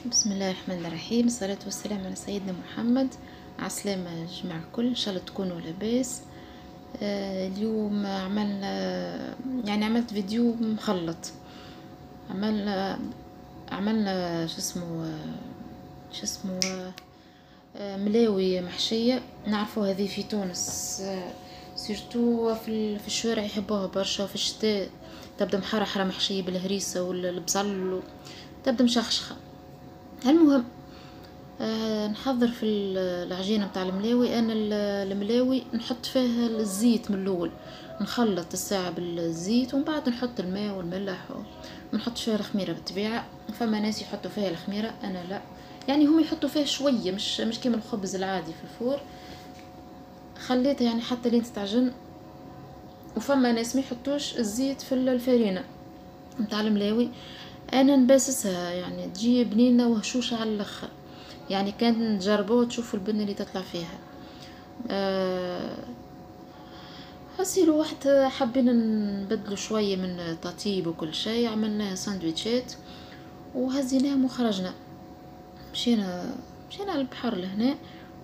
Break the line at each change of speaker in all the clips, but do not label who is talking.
بسم الله الرحمن الرحيم، الصلاة والسلام على سيدنا محمد. عسلامة جماعة الكل، ان شاء الله تكونوا لاباس. اليوم عملت فيديو مخلط. عملنا شو اسمه ملاوي محشية. نعرفوا هذه في تونس، سيرتو في الشوارع يحبوها برشا. في الشتاء تبدا محرحرة محشية بالهريسة والبصل، تبدا مشخشخة. المهم، نحضر في العجينة متاع الملاوي. انا الملاوي نحط فيه الزيت من الاول، نخلط الساعة بالزيت ومن بعد نحط الماء والملح ونحط فيها الخميرة. بالطبيعة فما ناس يحطوا فيها الخميرة، انا لا. يعني هم يحطوا فيها شوية، مش كيما الخبز العادي في الفور. خليتها يعني حتى لين تتعجن. وفما ناس ما يحطوش الزيت في الفرينة متاع الملاوي. انا نباسسها يعني تجي بنينة وهشوشة على الاخر. يعني كان تجربوا تشوفوا البنة اللي تطلع فيها. هسيلو واحد حابين نبدلوا شوية من تطيب وكل شيء، عملنا ساندويتشات وهزيناهم وخرجنا. مشينا على البحر لهنا.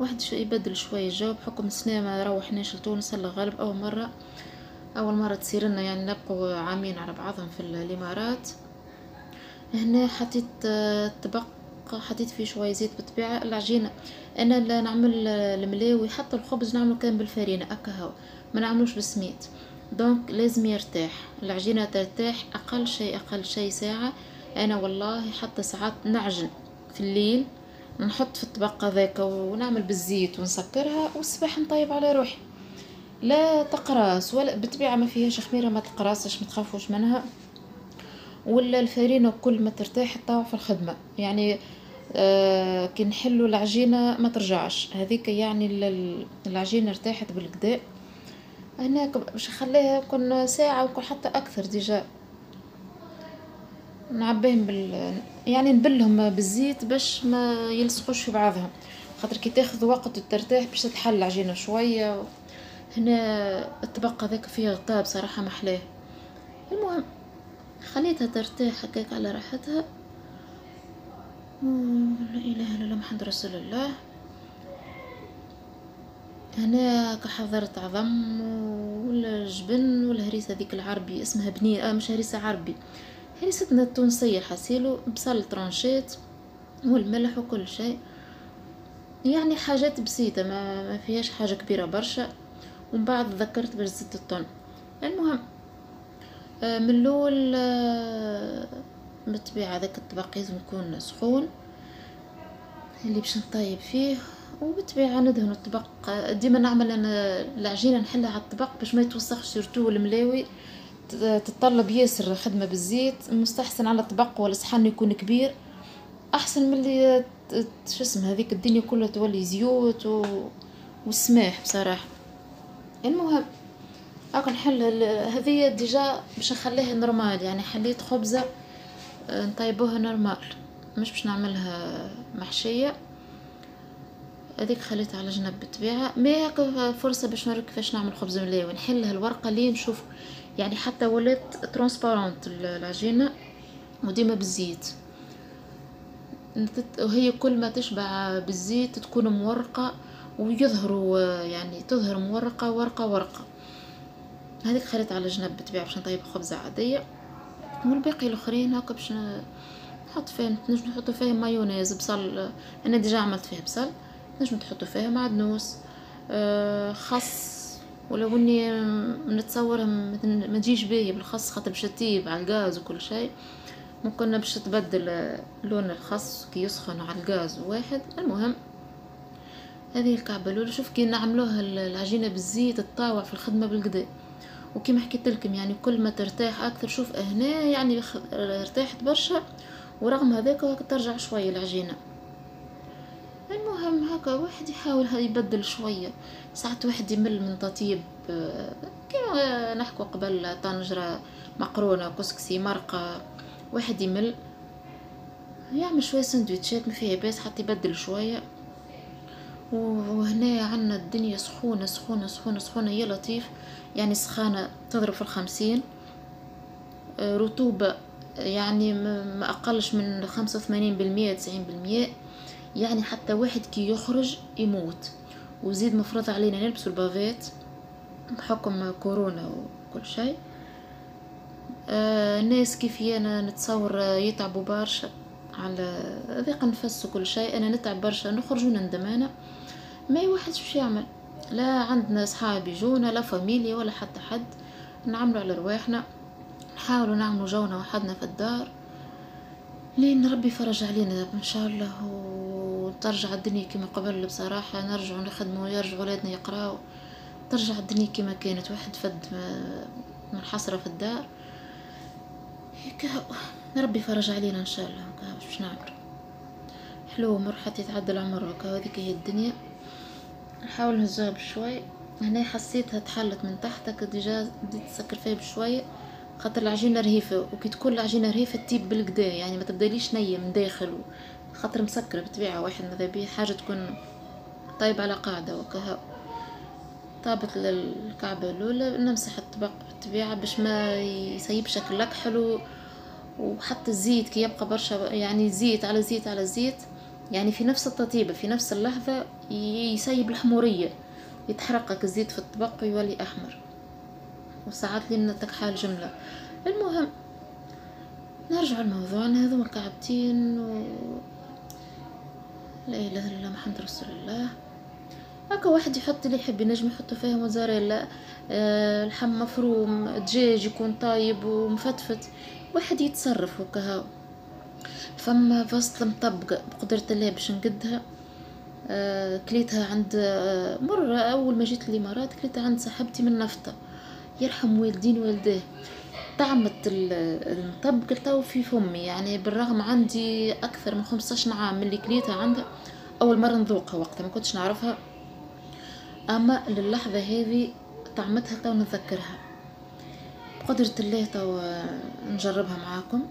واحد يبدل شوية الجو بحكم سنة ما روحناش لتونس الا غالب اول مرة تصير لنا، يعني نبقوا عامين على بعضهم في الامارات. هنا حطيت طبق، حطيت فيه شوية زيت. بالطبيعة العجينة انا لا نعمل الملاوي حتى الخبز نعمله كان بالفرينة اكا هو، ما نعملوش بالسميد. دونك لازم يرتاح العجينة، ترتاح اقل شيء ساعة. انا والله حتى ساعات نعجن في الليل، نحط في الطبق هذاك ونعمل بالزيت ونسكرها والصباح نطيب على روحي. لا تقراص ولا بالطبيعة ما فيهاش خميرة، ما تقراصش، ما تخافوش منها. ولا الفرينة كل ما ترتاح تطاوع في الخدمة يعني. كي نحلوا العجينة ما ترجعش هذيك، يعني العجينة ارتاحت بالكدا. هناك باش نخليها كل ساعة وكل حتى أكثر ديجا. نعبيهم يعني نبلهم بالزيت باش ما يلصقوش في بعضهم، خاطر كي تاخذ وقت وترتاح باش تتحل العجينة شوية. هنا الطبق هذاك فيه غطاء بصراحة محلاه. المهم خليتها ترتاح هكاك على راحتها. لا اله الا الله محمد رسول الله. هنا حضرت عظم والجبن والهريسه ذيك العربي اسمها بني، مش هريسه عربي، هريستنا التونسيه حسيلو بصل ترانشيت والملح وكل شيء. يعني حاجات بسيطه ما فيهاش حاجه كبيره برشا. ومن بعد ذكرت باش زدت الطن. المهم، من الاول بالطبيعه هذاك الطبق لازم يكون سخون اللي باش نطيب فيه. وبالطبيعة ندهن الطبق. ديما نعمل انا العجينة نحلها على الطبق باش ما يتوسخش، سيرتو الملاوي تتطلب ياسر خدمة بالزيت. مستحسن على الطبق والصحن يكون كبير، احسن من اللي شو اسمه هذيك الدنيا كلها تولي زيوت والسماح بصراحة. المهم هاك نحل هذه ديجا باش نخليها نورمال، يعني حليت خبزة نطيبوها نورمال، مش باش نعملها محشية. هذيك خليتها على جنب بالطبيعة. ما هيك فرصة باش نوريك كيفاش نعمل خبز ملاوي. نحلها الورقة لين نشوف يعني حتى ولات ترانسبارنت العجينة وديما بالزيت. وهي كل ما تشبع بالزيت تكون مورقة ويظهروا، يعني تظهر مورقة ورقة ورقة. هذيك خليتها على جنب بالطبيعة باش نطيب خبزة عادية. والباقي الاخرين هكا باش نحط فيه، نجم نحطوا فيه مايونيز بصل. انا ديجا عملت فيه بصل، نجم تحطوا فيها معدنوس، خس. ولو اني نتصورها ما تجيش باهية بالخس خاطر باش تطيب على الغاز وكل شيء. ممكن باش تبدل لون الخس كي يسخن على الغاز واحد. المهم هذه الكعبة الاولى. شوف كي نعملوها العجينة بالزيت تطاوع في الخدمة بالكدا. وكما حكيت لكم يعني كل ما ترتاح اكثر. شوف هنا يعني ارتاحت برشا، ورغم هذاك ترجع شوية العجينة. المهم هكا واحد يحاول يبدل شوية. ساعات واحد يمل من تطيب، كما نحكوا قبل طنجرة مقرونة كسكسي مرقة. واحد يمل يعمل شوية سندويتشات ما فيها باس، حتى يبدل شوية. وهنا عنا الدنيا سخونة سخونة سخونة سخونة يا لطيف. يعني سخانة تضرب في 50، رطوبة يعني ما أقلش من 85% 90%. يعني حتى واحد كي يخرج يموت. وزيد مفروض علينا نلبسوا البافات بحكم كورونا وكل شيء. الناس كيف انا نتصور يتعبوا برشا على ضيق نفس وكل شيء. انا نتعب برشا، نخرج ونندم انا. ما واحد شو يعمل؟ لا عندنا اصحاب يجونا، لا فاميليا ولا حتى حد. نعملوا على رواحنا، نحاولوا نعملوا جونا وحدنا في الدار لين ربي فرج علينا ان شاء الله، وترجع الدنيا كما قبل. بصراحة نرجعوا نخدموا، يرجعوا ولادنا يقراوا، ترجع الدنيا كما كانت. واحد فد من حسرة في الدار هيك. ربي فرج علينا ان شاء الله. باش نعمل حلو مر حتى يتعدى العمر وكا. هذيك هي الدنيا. نحاول نهزها بشوي. هنا حسيتها تحلت من تحتك ديجا، بديت تسكر فيها بشوي خاطر العجينه رهيفه. وكي تكون العجينه رهيفه تطيب بالكدا، يعني ما تبداليش نيه من داخل خاطر مسكره بطبيعه. واحد ماذا بيه حاجه تكون طيب على قاعده وكها. طابت للكعبه الاولى نمسح الطبق بالطبيعه باش ما يسيب شكل حلو. وحتى الزيت كي يبقى برشا، يعني زيت على زيت على زيت، يعني في نفس التطيبة في نفس اللحظة يسيب الحمورية، يتحرقك الزيت في الطبق ويولي أحمر. وساعات لنا تكحال جملة. المهم نرجع الموضوع. هذو كعبتين لا إله إلا الله محمد رسول الله. هكا واحد يحط اللي يحب، ينجم يحط فيها موزاريلا، لحم مفروم، دجاج يكون طايب ومفتفت. واحد يتصرف وكها. فما فصل مطبقة بقدرة الله باش نقدها. كليتها عند مرة أول ما جيت الإمارات، كليتها عند صاحبتي من نفطة، يرحم والدين والديه. طعمت المطبقة تو في فمي، يعني بالرغم عندي أكثر من 15 عام من اللي كليتها عندها. أول مرة نذوقها، وقتها ما كنتش نعرفها، أما للحظة هذه طعمتها تو نتذكرها. بقدرة الله تو نجربها معاكم.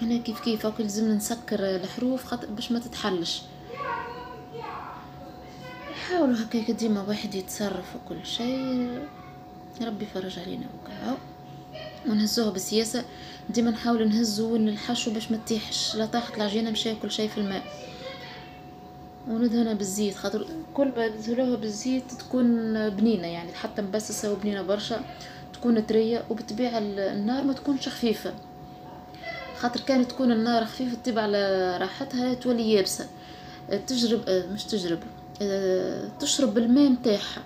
هنا كيف كيف أكل لازم نسكر الحروف باش ما تتحلش. حاولوا هكاك ديما واحد يتصرف وكل شيء. ربي فرج علينا وكاو. ونهزوها بسياسة. ديما نحاول نهزو الحشو باش ما تطيحش. لا طاحت العجينة مشى كل شيء في الماء. وندهنها بالزيت خاطر كل ما ندهنوها بالزيت تكون بنينة، يعني حتى مبسسة وبنينة برشا، تكون طرية. وبطبيعة النار ما تكونش خفيفة، خاطر كانت تكون النار خفيفة تطيب على راحتها تولي يابسة. تجرب مش تجرب تشرب الماء متاعها،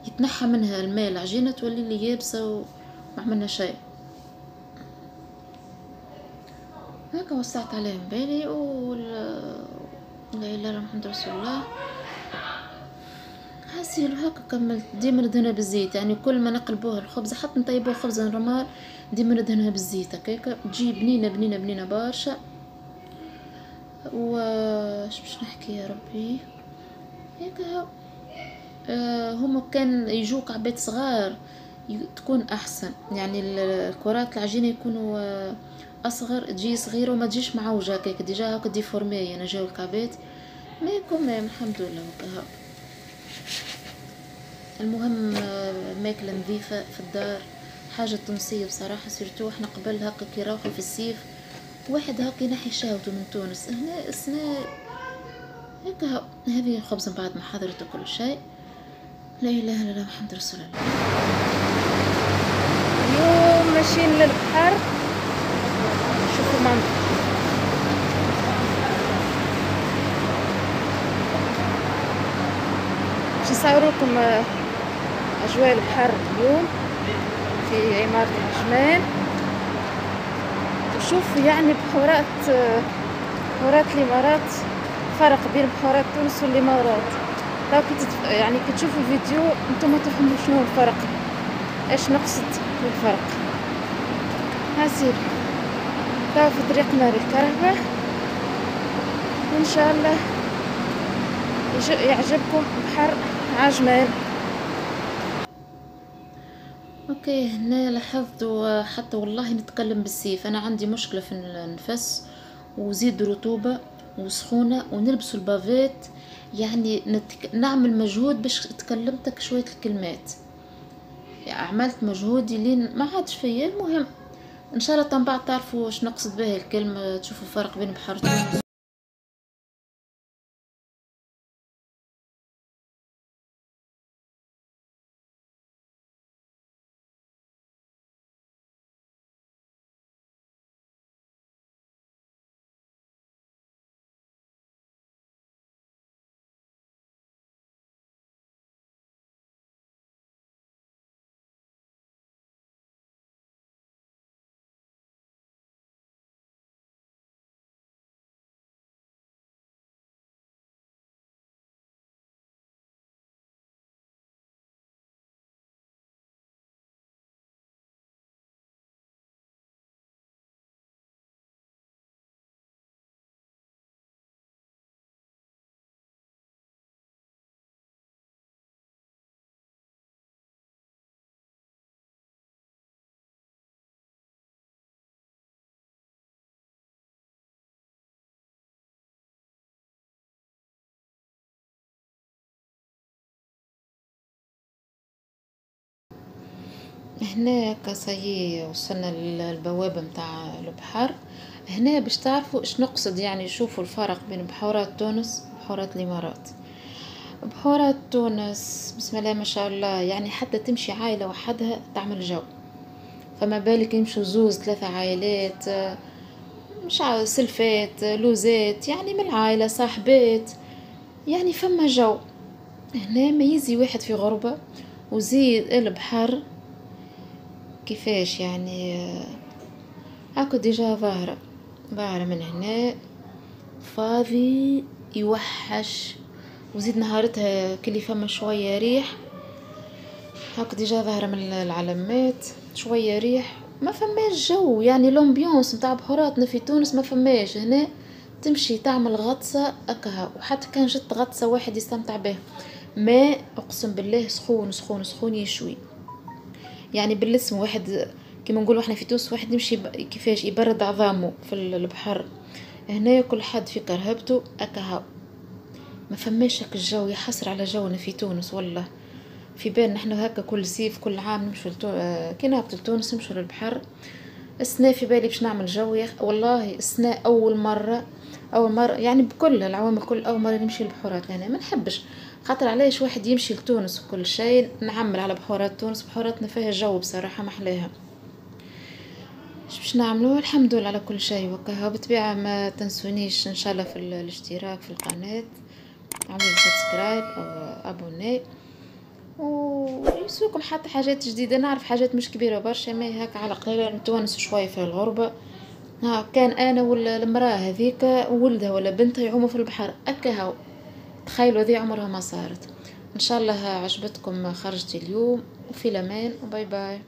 يتنحى منها الماء العجينة تولي لي يابسة وما عملنا شيء. هكا وسعت عليهم بالي لا اله الا محمد رسول الله. هاسيل هكا كملت. ديما ندهنها بالزيت، يعني كل ما نقلبوها الخبزة حتى نطيبوها خبزة نورمال ديما ندهنها بالزيت هكاكا تجي بنينة بنينة بنينة برشا. وش باش نحكي يا ربي هيك. هما كان يجوك عباد صغار تكون احسن، يعني الكرات العجينه يكونوا اصغر، تجي صغيره وما تجيش معوجه هكاك ديجا هكا ديفورمي. انا جاو الكعبات ما يكون الحمد لله وكها. المهم ماكله نظيفه في الدار، حاجه تونسيه بصراحه. سيرتو احنا قبل هكا كي راحوا في الصيف واحد هكا ينحي شاوته من تونس هنا السنه هكا. هذه خبز بعد ما حضرت كل شيء. لا اله الا الله محمد رسول الله. اليوم ماشيين للبحر. شوفوا ماما باش نصور لكم اجواء البحر اليوم في عمارة العجمان. وشوف يعني بحورات الامارات، فرق بين بحورات تونس والامارات. يعني كي تشوفوا الفيديو انتم تفهموا شنو الفرق، ايش نقصد بالفرق. هاسير تا في طريقنا للكرهبة، وان شاء الله يعجبكم بحر عجمان. اوكي هنا لاحظت حتى والله نتكلم بالسيف. انا عندي مشكلة في النفس وزيد رطوبة وسخونة ونلبس البافيت، يعني نعمل مجهود باش تكلمتك شوية الكلمات. يعني عملت مجهودي لين ما عادش فيا. المهم ان شاء الله بعد تعرفوا واش نقصد به الكلمة، تشوفوا الفرق بين بحر تونس. هنا كصي وصلنا للبوابة متاع البحر. هنا باش تعرفوا ايش نقصد، يعني شوفوا الفرق بين بحورات تونس وبحورات الامارات. بحورات تونس بسم الله ما شاء الله، يعني حتى تمشي عائلة وحدها تعمل جو، فما بالك يمشوا زوز ثلاثة عائلات، مش سلفات لوزات، يعني من العائلة صاحبات، يعني فما جو. هنا ما يزي واحد في غربة وزيد البحر كيفاش يعني هاكو ديجا ظاهرة من هنا فاضي يوحش، وزيد نهارتها كلي فما شوية ريح، هاكو ديجا ظاهرة من العلامات شوية ريح، ما فماش جو، يعني لومبيونس متاع بحوراتنا في تونس ما فماش. هنا تمشي تعمل غطسة أكها، وحتى كان جت غطسة واحد يستمتع به، ما أقسم بالله سخون سخون سخون يشوي، يعني بالاسم واحد كما نقولوا احنا في تونس واحد يمشي كيفاش يبرد عظامه في البحر. هنا كل حد في كرهبته أكها، ما فماش هك الجو، يحسر على جونا في تونس والله. في بالنا احنا هكا كل صيف كل عام نمشوا كي نهبط لتونس نمشوا للبحر. السنة في بالي باش نعمل جو يا والله، السنة أول مرة يعني بكل العوام الكل أول مرة نمشي لبحورات لهنا. ما نحبش خاطر علاش واحد يمشي لتونس وكل شيء نعمل على بحورات تونس، بحوراتنا فيها جو بصراحة محلاها. باش نعملوا الحمد لله على كل شيء وكها. بالطبيعة ما تنسونيش ان شاء الله في الاشتراك في القناة، اعملوا سبسكرايب او ابوني، ويسوكم حتى حاجات جديدة. نعرف حاجات مش كبيرة برشا، ما هكا على قليل نتونس شوية في الغربة. ها كان انا ولا المرأة هذيك ولدها ولا بنتها يعوموا في البحر اكا، تخيلوا ذي عمرها ما صارت. ان شاء الله عجبتكم خرجتي اليوم، وفي الامان وباي باي.